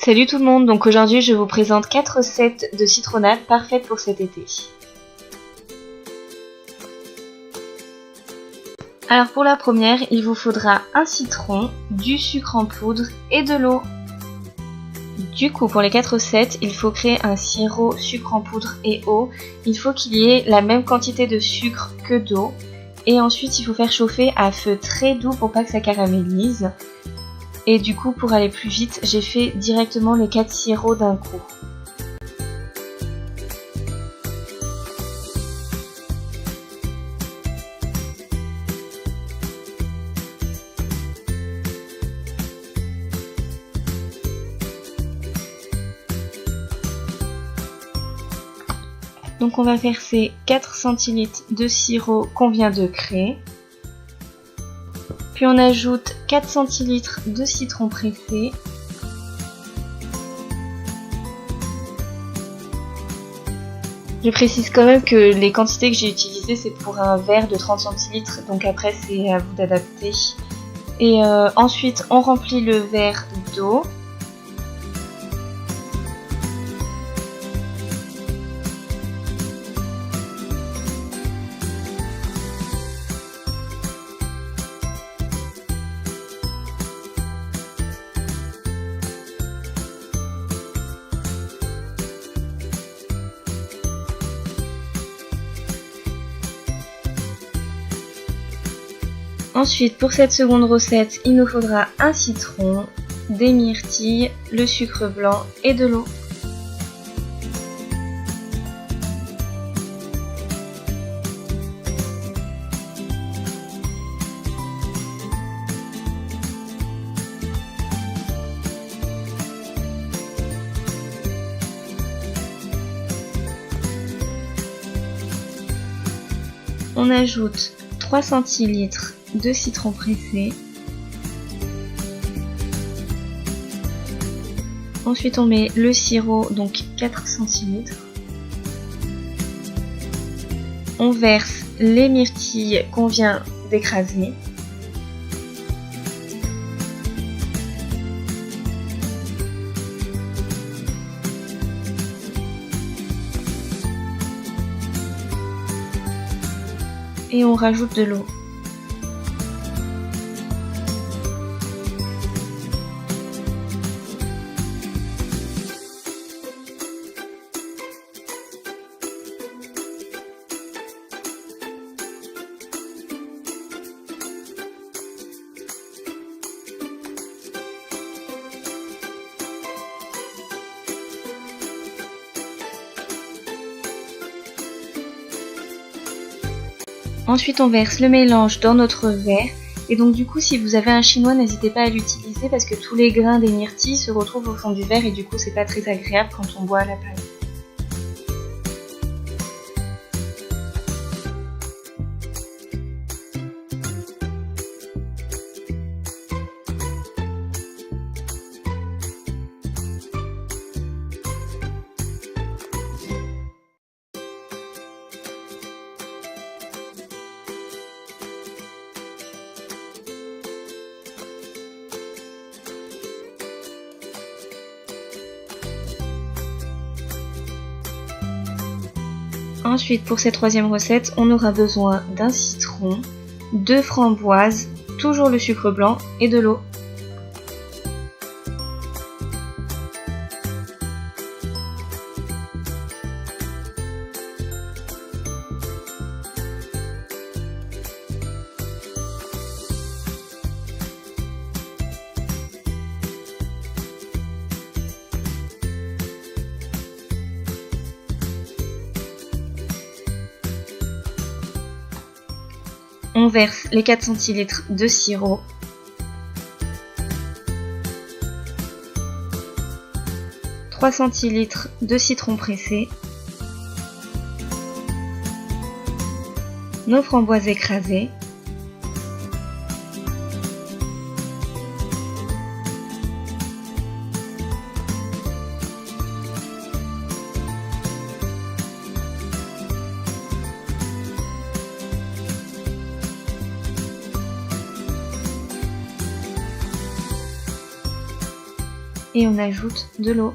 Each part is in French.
Salut tout le monde, donc aujourd'hui je vous présente 4 recettes de citronnade parfaites pour cet été. Alors pour la première, il vous faudra un citron, du sucre en poudre et de l'eau. Du coup pour les 4 recettes, il faut créer un sirop sucre en poudre et eau. Il faut qu'il y ait la même quantité de sucre que d'eau. Et ensuite il faut faire chauffer à feu très doux pour pas que ça caramélise. Et du coup pour aller plus vite, j'ai fait directement les 4 sirops d'un coup. Donc on va verser 4 centilitres de sirop qu'on vient de créer. Puis on ajoute 4 centilitres de citron pressé. Je précise quand même que les quantités que j'ai utilisées c'est pour un verre de 30 centilitres, donc après c'est à vous d'adapter. Et ensuite on remplit le verre d'eau. Ensuite, pour cette seconde recette, il nous faudra un citron, des myrtilles, le sucre blanc et de l'eau. On ajoute 3 centilitres de citron pressé. Ensuite on met le sirop, donc 4 centilitres. On verse les myrtilles qu'on vient d'écraser. Et on rajoute de l'eau. Ensuite on verse le mélange dans notre verre et donc du coup si vous avez un chinois n'hésitez pas à l'utiliser parce que tous les grains des myrtilles se retrouvent au fond du verre et du coup c'est pas très agréable quand on boit à la place. Ensuite, pour cette troisième recette, on aura besoin d'un citron, 2 framboises, toujours le sucre blanc et de l'eau. On verse les 4 centilitres de sirop. « 3 centilitres de citron pressé. Nos framboises écrasées. et on ajoute de l'eau.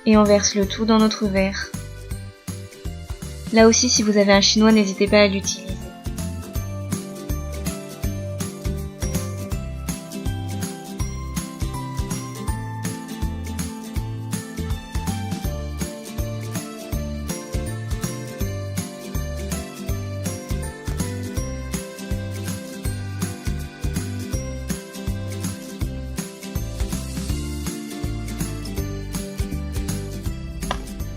Et on verse le tout dans notre verre. Là aussi, si vous avez un chinois, n'hésitez pas à l'utiliser.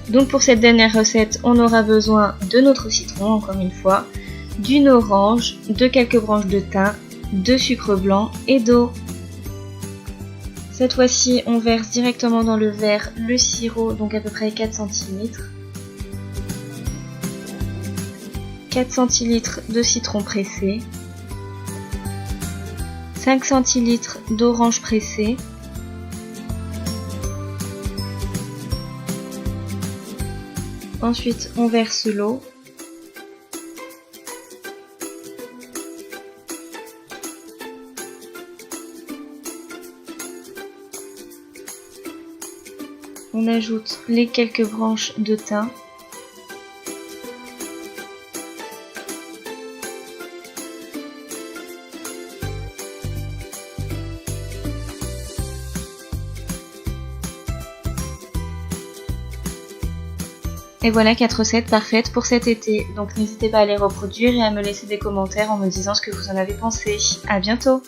Donc pour cette dernière recette, on aura besoin de notre citron, encore une fois, d'une orange, de quelques branches de thym, de sucre blanc et d'eau. Cette fois-ci, on verse directement dans le verre le sirop, donc à peu près 4 centilitres. 4 centilitres de citron pressé. 5 centilitres d'orange pressée. Ensuite, on verse l'eau. On ajoute les quelques branches de thym. Et voilà 4 recettes parfaites pour cet été, donc n'hésitez pas à les reproduire et à me laisser des commentaires en me disant ce que vous en avez pensé. À bientôt!